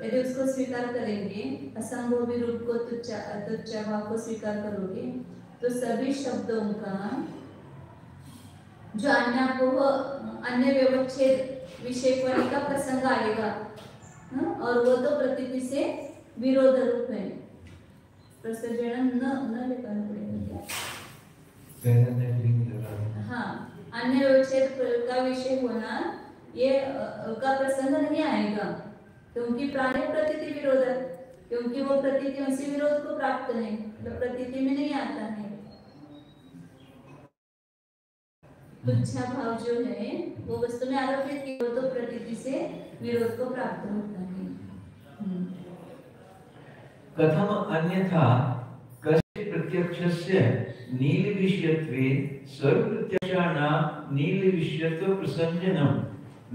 यदि उसको स्वीकार करेंगे, असंभवी रूप को तुच्छा भाव को स्वीकार करोगे तो सभी शब्दों का जो अन्य व्यवच्छेद विषय का प्रसंग आएगा, और वो तो प्रतीति से विरोध रूप है। प्रसंजन न लिखना पड़ेगा क्या? हाँ, अन्य व्यवच्छेद का विषय होना ये का प्रसंग नहीं आएगा, क्योंकि प्राणी प्रतीति विरोध है, क्योंकि वो प्रतीति उसी विरोध को प्राप्त है, तो प्रतीति में नहीं आता है। तुच्छा भाव जो है वो वस्तु में आरोपित किया तो प्रतीति से विरोध को प्राप्त होता है। कथम अन्यथा कस्य प्रत्यक्षस्य नील विषयत्वे सर्व प्रत्यक्षाणां नील विषयत्व प्रसंजनम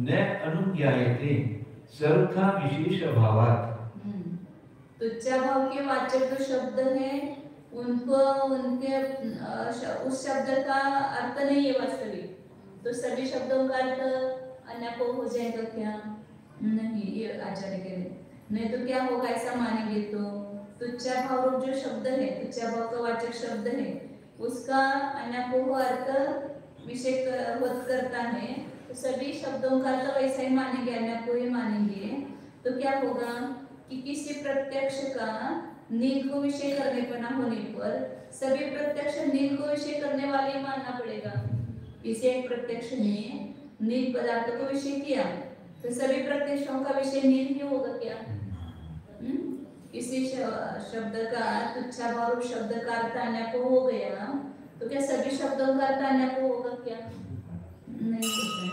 न अनुज्ञायते सर्वथा विशेष अभावात्। तुच्छा भाव के वाचक जो शब्द है उनको उनके उस शब्द का अर्थ नहीं है वास्तविक, तो सभी शब्दों का अर्थ अन्यापो हो जाएगा क्या? नहीं, ये आचार्य कह रहे, नहीं तो क्या होगा ऐसा मानेंगे तो तुच्छा भाव रूप जो शब्द है, तुच्छा भाव का वाचक शब्द है, उसका अन्यापो अर्थ विषय करता है, तो सभी शब्दों का अर्थ वैसा ही मानेंगे, अन्यापो ही मानेंगे, तो क्या होगा कि किसी प्रत्यक्ष का नील को विषय करने पर ना होने पर सभी प्रत्यक्ष नील को विषय करने वाले ही मानना पड़ेगा। किसी एक प्रत्यक्ष ने नील पदार्थ को विषय किया तो सभी प्रत्यक्षों का विषय नील ही होगा क्या? किसी शब्द का तुच्छा भाव रूप शब्द का अर्थ अन्यापो हो गया तो क्या सभी शब्दों का अर्थ अन्यापो होगा क्या? नहीं होता।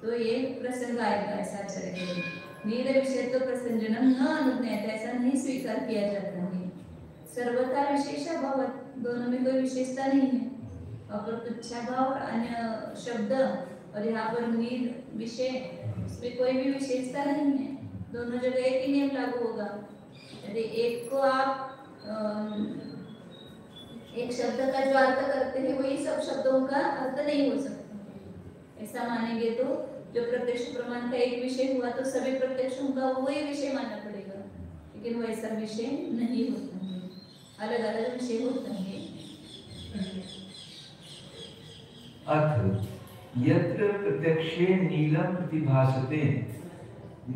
तो ये प्रसंग आएगा ऐसा आचार्य नील विषय तो प्रसंजनम न अनुज्ञायते, ऐसा नहीं स्वीकार किया जाता है। सर्वथा विशेष भाव, दोनों में कोई विशेषता नहीं है, और तुच्छा भाव और अन्य शब्द और यहाँ पर नील विषय इसमें कोई भी विशेषता नहीं है, दोनों जगह एक ही नियम लागू होगा। यदि एक को आप एक शब्द का जो अर्थ करते हैं वही सब शब्दों का अर्थ नहीं हो सकता, ऐसा मानेंगे तो जो प्रत्यक्ष प्रमाण का एक विषय हुआ तो सभी प्रत्यक्षों का वही विषय मानना पड़ेगा, लेकिन वैसा विषय नहीं होता है, अलग अलग विषय होता है। अथ यत्र प्रत्यक्षे नीलम प्रतिभासते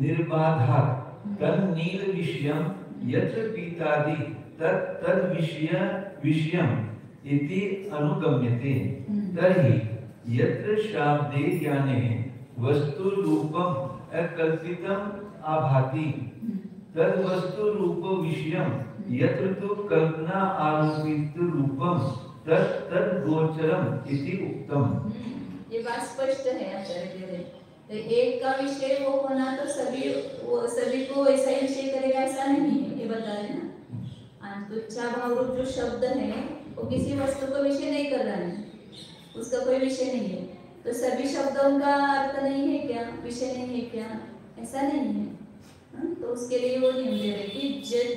निर्बाधात् तन्नील विषयं यत्र पीतादि तद विषयम् इति अनुगम्यते, तर्हि यत्र शाब्दे ज्ञाने वस्तु रूपम अकल्पितम आभाति तद वस्तु रूप विषयम यत्र तो कल्पना आरोपित रूपम तद गोचरम इति उक्तम। ये बात स्पष्ट है आचार्य कह रहे, तो एक का विषय वो होना तो सभी को वैसा ही विषय करेगा ऐसा नहीं है, ये बता रहे ना। तुच्छा भाव रूप जो शब्द है वो किसी वस्तु को विषय नहीं कर रहा है, उसका कोई विषय नहीं है, तो सभी शब्दों का अर्थ नहीं है क्या, विषय नहीं है क्या? ऐसा नहीं है। तो उसके लिए वो नियम दे रहे कि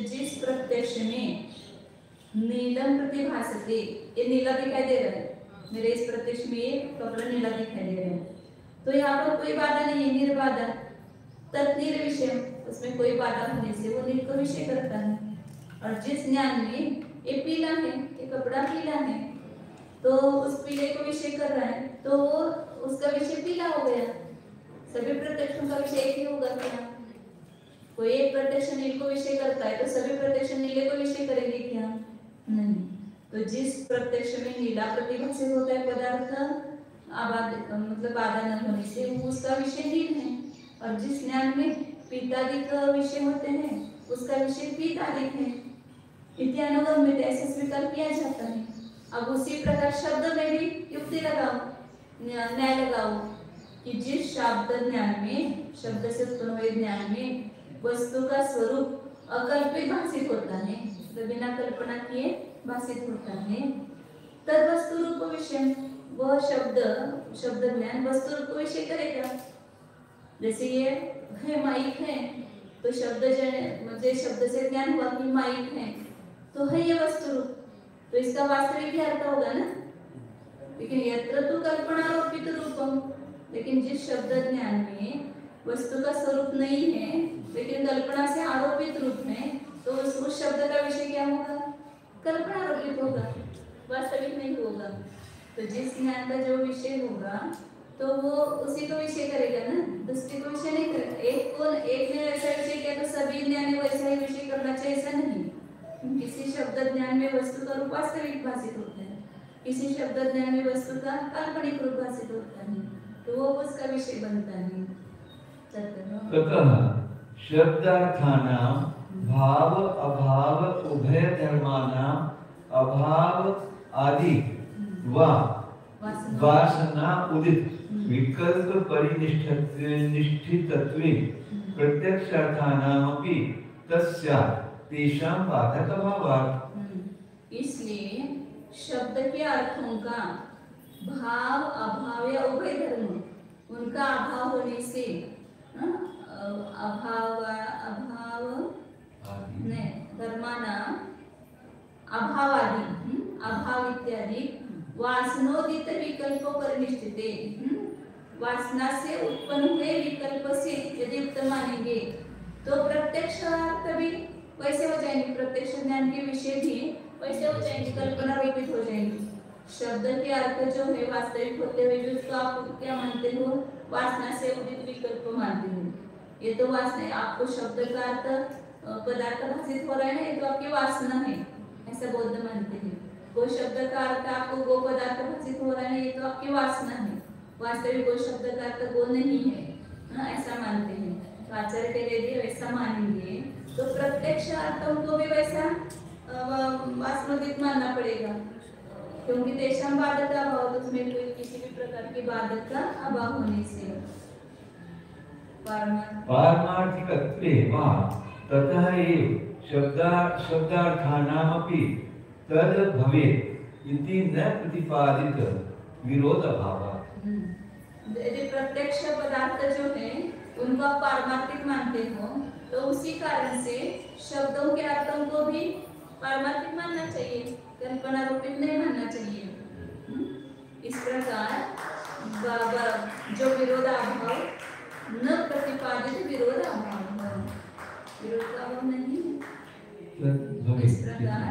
जिस प्रत्यक्ष में नीलम प्रतिभासते, ये नीला दिखाई दे रहा है, मेरे इस प्रत्यक्ष में ये कपड़ा नीला दिखाई दे रहा है, तो यहाँ पर कोई बाधा नहीं है, निर्बाधा, तत्नीर विषय, उसमें कोई बाधा होने से वो नीर को विषय करता है। और जिस ज्ञान में ये पीला है, ये कपड़ा पीला है, तो उस पीले को विषय कर रहा है, तो वो उसका विषय पीला हो गया। सभी प्रत्यक्षों का विषय एक ही होगा क्या? कोई एक प्रत्यक्ष नील को विषय करता है तो सभी प्रत्यक्ष नीले को विषय करेंगे क्या? नहीं। तो जिस प्रत्यक्ष में नीला प्रतिभासित होता है पदार्थ, मतलब बाधा न होने से उसका विषय नील है। और जिस ज्ञान में पीतादिक विषय होते हैं उसका विषय पीतादिक है। इत्यानुगम में ऐसे स्वीकार किया जाता है। अब उसी प्रकार शब्द में भी युक्ति लगाओ, न्याय लगाओ कि जिस शब्द ज्ञान में, शब्द से उत्पन्न हुए ज्ञान में वस्तु का स्वरूप अकल्पित भाषित होता है, तो बिना कल्पना किए भाषित होता है, तद वस्तु रूप विषय, वह शब्द ज्ञान वस्तु रूप विषय करेगा। जैसे ये है माइक है, तो मुझे शब्द से ज्ञान हुआ कि माइक है, तो है ये वस्तु रूप, तो इसका वास्तविक ही अर्थ होगा ना। लेकिन यत्र तो कल्पनारोपित रूपम, लेकिन जिस शब्द ज्ञान में वस्तु का स्वरूप नहीं है लेकिन कल्पना से आरोपित रूप है, तो उस शब्द का विषय क्या होगा? कल्पनारोपित होगा, वास्तविक नहीं होगा। तो जिस ज्ञान का जो विषय होगा तो वो उसी को विषय करेगा ना, दूसरे को विषय नहीं करेगा। एक ने ऐसा विषय किया तो सभी ज्ञान ने वैसा ही विषय करना चाहिए, ऐसा नहीं। किसी शब्द ज्ञान में वस्तु का रूप वास्तविक भाषित होता है, किसी शब्द ज्ञान में वस्तु का काल्पनिक रूप भाषित होता है, तो वो उसका विषय बनता है। ततः शब्दार्थानां भाव अभाव उभय धर्मानां अभाव आदि वा वासना उदित विकल्प परिनिष्ठितत्वे प्रत्यक्षार्थानामपि तस्या तेषां बाधकभावात्। इसलिए शब्द के अर्थों का भाव अभाव या उभय धर्म, उनका अभाव होने से धर्माना अभाव आदि अभाव इत्यादि वासनोदित विकल्पों पर निश्चित, वासना से उत्पन्न हुए विकल्प से यदि युक्त मानेंगे तो प्रत्यक्ष अर्थ भी वैसे हो जाएंगे, प्रत्यक्ष ज्ञान के विषय भी वैसे हो जाएंगे, कल्पना रूपित हो जाएंगे। शब्द के अर्थ जो है वास्तविक होते हुए भी उसको आप क्या मानते हो? वासना से उदित विकल्प मानते हो। ये तो वासना, आपको शब्द का अर्थ पदार्थ भाषित हो रहा है ना, ये तो आपकी वासना है, ऐसा बौद्ध मानते हैं। कोई शब्द का अर्थ आपको गो पदार्थ भाषित हो रहा है, ये तो आपकी वासना है, वास्तविक कोई शब्द का अर्थ गो नहीं है, ऐसा मानते हैं। तो आचार्य के यदि वैसा मानेंगे तो प्रत्यक्ष अर्थों को भी वैसा वासनोदित मानना पड़ेगा, क्योंकि तेषां बाधक का अभाव, तो उसमें कोई किसी भी प्रकार की बाधक का अभाव होने से पारमार्थिकत्वे वा ततः एव शब्दार्थानामपि तद् भवेत् इति न प्रतिपादित विरोध अभावात्। यदि प्रत्यक्ष पदार्थ जो है उनको आप पारमार्थिक मानते हो तो उसी कारण से शब्दों के अर्थों को भी पारमार्थिक मानना चाहिए, कल्पना रूपित नहीं मानना चाहिए। इस प्रकार जो विरोधाभाव न प्रतिपादित विरोधाभाव, विरोध का अभाव नहीं है। इस प्रकार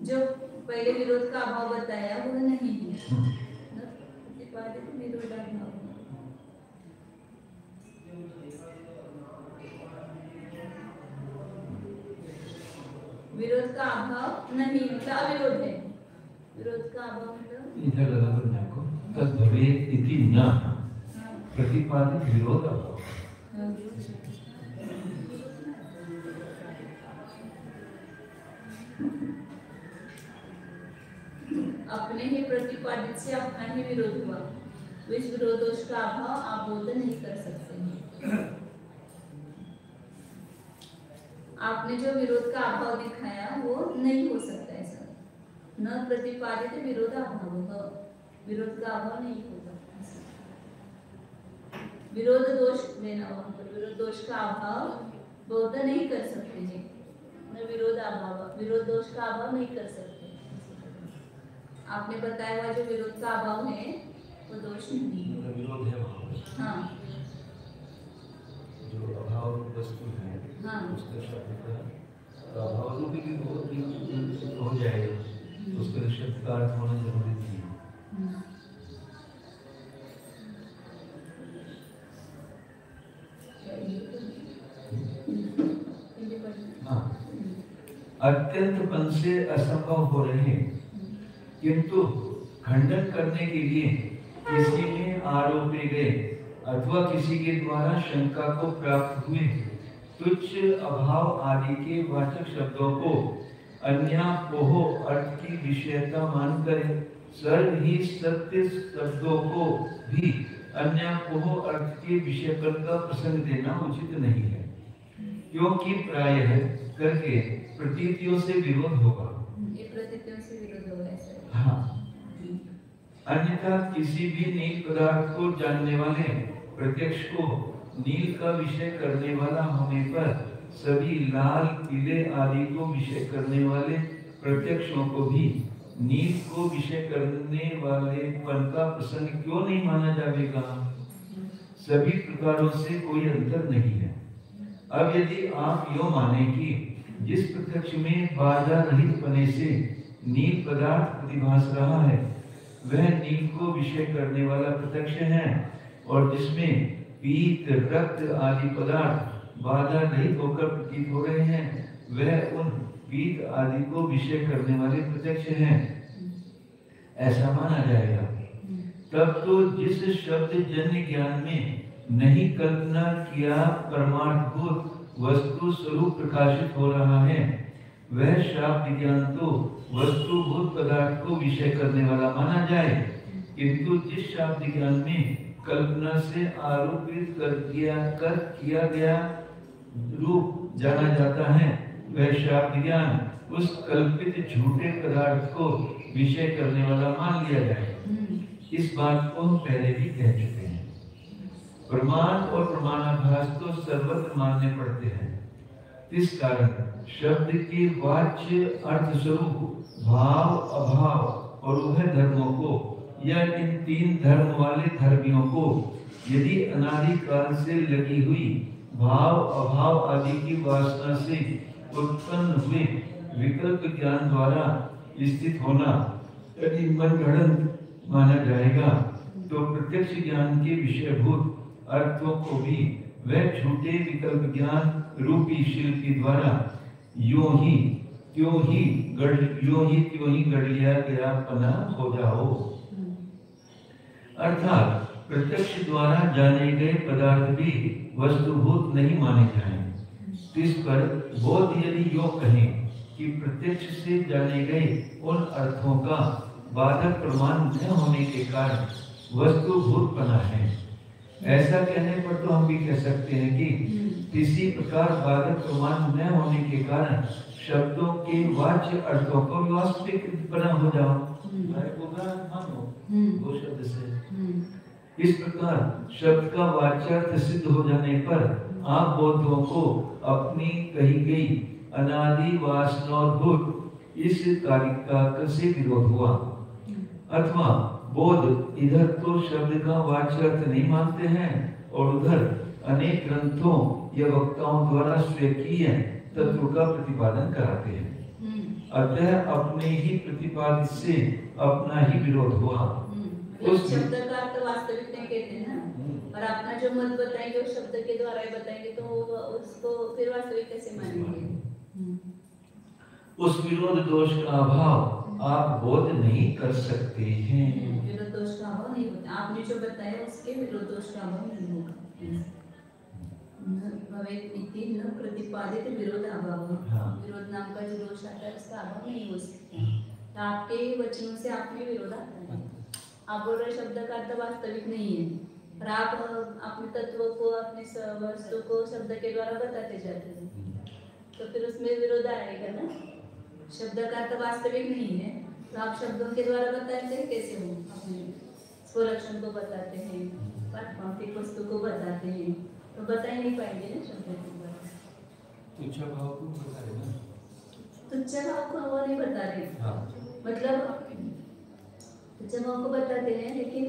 जो पहले विरोध का अभाव बताया वो नहीं है, न प्रतिपादित विरोधाभाव। विरोध का अभाव नहीं मतलब अविरोध है, विरोध का अभाव मतलब इधर लगा दो देखो, तद् भवेत् इति न प्रतिपादित विरोध अभाव। अपने ही प्रतिपादित से अपना ही विरोध हुआ, तो इस विरोधोष का अभाव आप बोध नहीं कर सकते हैं। आपने जो विरोध का अभाव दिखाया वो नहीं हो सकता ऐसा, न प्रतिपादित विरोध अभाव, विरोध का अभाव नहीं होगा। विरोध दोष लेना वहां पर, विरोध दोष का अभाव बौद्ध नहीं कर सकते हैं, न विरोध अभाव, विरोध दोष का अभाव नहीं कर सकते। आपने बताया हुआ जो विरोध का अभाव है वो दोष नहीं है, विरोध है वहां। हाँ, जो जो अभाव वस्तु है हाँ। उसका शब्द का अभाव रूपी की हो जाएगा, तो उसका शब्द का अर्थ होना जरूरी नहीं है। हाँ, अत्यंत पन से असंभव हो रहे हैं, किंतु खंडन करने के लिए किसी में आरोपे गए अथवा किसी के द्वारा शंका को प्राप्त हुए तुच्छ अभाव आदि के वाचक शब्दों को अन्यापोह अर्थ की विषयता मानकर सर्व ही सत्य शब्दों को भी अन्यापोह अर्थ के विषयपन का प्रसंग देना उचित नहीं है, क्योंकि प्रायः करके प्रतीतियों से विरोध होगा। ये प्रतीतियों से विरोध होगा ऐसा। हाँ, अन्यथा किसी भी नील पदार्थ को जानने वाले प्रत्यक्ष को नील का विषय करने वाला होने पर सभी लाल पीले आदि को विषय करने वाले प्रत्यक्षों को भी नील को विषय करने वाले पन का प्रसंग क्यों नहीं माना जाएगा? सभी प्रकारों से कोई अंतर नहीं है। अब यदि आप यो माने कि जिस प्रत्यक्ष में बाधा रहित पने से नील पदार्थ प्रतिभास रहा है वह नील को विषय करने वाला प्रत्यक्ष है, और जिसमें पीत रक्त आदि पदार्थ बाधा रहित होकर प्रतीत हो रहे हैं वह उन पीत आदि को विषय करने वाले प्रत्यक्ष हैं, ऐसा माना जाएगा। तब तो जिस शब्द जन्य ज्ञान में नहीं कल्पना किया परमार्थभूत वस्तु स्वरूप प्रकाशित हो रहा है वह शाब्द ज्ञान तो वस्तुभूत पदार्थ को विषय करने वाला माना जाए, किंतु जिस शाब्द ज्ञान में कल्पना से आरोपित किया गया रूप जाना जाता है वह शाब्द ज्ञान उस कल्पित झूठे पदार्थ को विषय करने वाला मान लिया जाए। इस बात को हम पहले भी कह चुके हैं। प्रमाण और प्रमाणाभास तो सर्वत्र मानने पड़ते हैं। इस कारण शब्द के वाच्य अर्थ स्वरूप भाव अभाव और उभय धर्मों को या इन तीन धर्म वाले धर्मियों को यदि अनादि काल से लगी हुई भाव अभाव आदि की वासना से उत्पन्न हुए विकल्प ज्ञान द्वारा स्थित होना यदि मनगढ़ंत माना जाएगा तो प्रत्यक्ष ज्ञान के विषयभूत अर्थों को भी वह झूठे विकल्प ज्ञान रूपी शिल्पी द्वारा यों ही त्यों ही गढ़ लिया गया पना हो जाओ। अर्थात प्रत्यक्ष द्वारा जाने गए पदार्थ भी वस्तुभूत नहीं माने जाएं। इस पर बोध यदि यो कहें कि प्रत्यक्ष से जाने गए उन अर्थों का बाधक प्रमाण न होने के कारण वस्तुभूत पना है, ऐसा कहने पर तो हम भी कह सकते हैं कि किसी प्रकार बाधक प्रमाण न होने के कारण शब्दों के वाच्य अर्थों को वास्तविक बना हो जाओ। वो शब्द से इस प्रकार शब्द का वाच्यार्थ सिद्ध हो जाने पर आप बौद्धों को अपनी कही गई अनादि वासनोद्भूत इस कारिका से विरोध हुआ, अथवा बौद्ध इधर तो शब्द का वाच्यार्थ नहीं मानते हैं और उधर अनेक ग्रंथों या वक्ताओं द्वारा स्वकीय तत्व का प्रतिपादन कराते हैं। अतः अपने ही प्रतिपादित से अपना ही विरोध हुआ। उस शब्द का अर्थ वास्तविक नहीं कहते ना, और अपना जो मत बताएंगे उस शब्द के द्वारा ही बताएंगे तो उसको फिर वास्तविक कैसे मानेंगे? उस विरोध दोष का अभाव आप बोध नहीं कर सकते हैं। विरोध दोष का अभाव नहीं होता, आपने जो बताया उसके विरोध दोष का अभाव नहीं होगा। भवेत् इति न प्रतिपादित विरोध अभाव। विरोध नाम का जो दोष आता है उसका अभाव नहीं हो सकता। तो आपके वचनों से आप में विरोध आता है। आप बोल रहे शब्द का अर्थ वास्तविक नहीं है और आप अपने तत्व को अपने वस्तु को शब्द के द्वारा बताते जाते हैं, तो फिर उसमें विरोध आएगा ना। शब्द का अर्थ वास्तविक नहीं है तो आप शब्दों के द्वारा बताते हैं कैसे हो? अपने स्वलक्षण को बताते हैं, पारमार्थिक वस्तु को बताते हैं, तो बता ही नहीं पाएंगे ना शब्द के द्वारा। तुच्छ भाव को बता रहे ना, तुच्छ भाव को वो नहीं बता रहे। मतलब तुच्छ भाव को बताते हैं लेकिन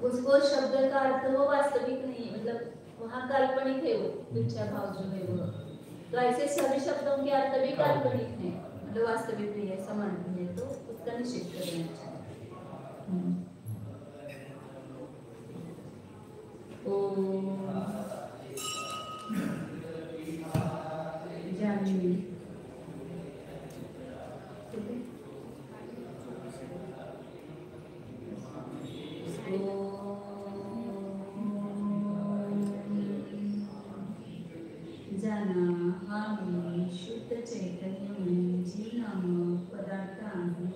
उसको शब्द का अर्थ वो वास्तविक नहीं है, मतलब वहाँ काल्पनिक है वो इच्छा भाव जो है वो, तो ऐसे सभी शब्दों के अर्थ भी काल्पनिक है, मतलब वास्तविक नहीं है, समान नहीं है, तो उसका निषेध कर देना चाहिए। ओ जानवी जाना हामी शुद्ध चैतन्य जीव नामक पदार्थ आहे,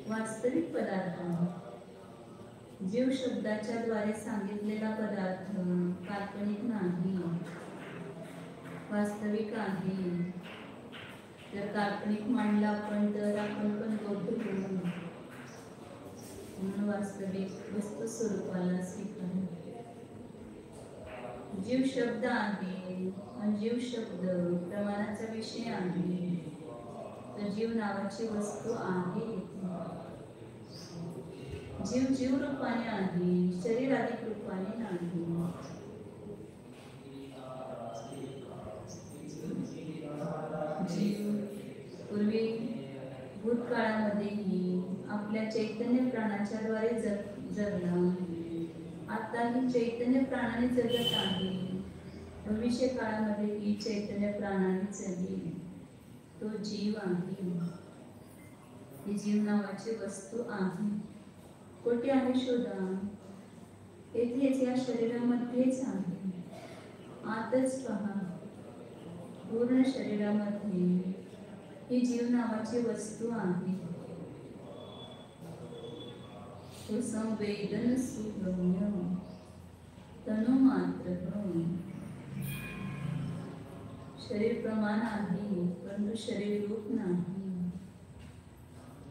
वास्तविक पदार्थ जीव शब्दाच्या द्वारे सांगितलेला पदार्थ काल्पनिक नाही, वास्तविक आहे. जर काल्पनिक मांडला आपण तर आपण पण बौद्ध होऊ, म्हणून वास्तविक वस्तू स्वरूपाला स्वीकार. जीव शब्द आहे आणि जीव शब्द प्रमाणाचा विषय आहे, तर जीव नावाची वस्तू आहे. जीव जीव रूपाने आहे, शरीराधिक रूपाने नाही. जीव पूर्वी भूतकाळामध्येही आपल्या चैतन्य प्राणाच्या द्वारे जगला, आताही चैतन्य प्राणाने जगत आहे, भविष्य काळामध्येही चैतन्य प्राणाने जगेल. तो जीव आहे, ही जीव नावाची वस्तू आहे. कोठे आहे शोधा? येथेच या शरीरामध्येच आहे. आतच पहा, पूर्ण शरीरामध्ये ही जीव नावाची वस्तू आहे. तो संवेदन सुगम्य तनु मात्र शरीर प्रमाण आहे, परंतु शरीर रूप नाही.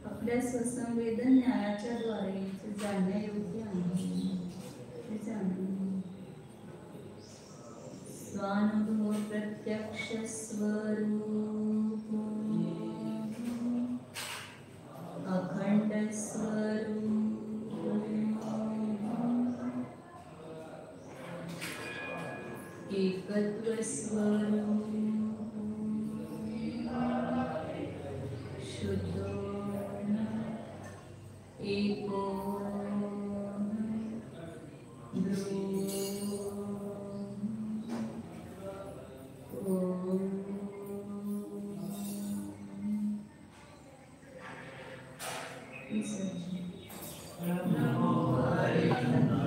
आपल्या स्वसंवेदन ज्ञानाच्या द्वारे जाणण्यायोग्य आहे, ते जाणून स्वानुभव प्रत्यक्ष स्वरूप अखंड स्वरूप एकत्व स्वरूप शुद्ध एको Namo Hare Krishna.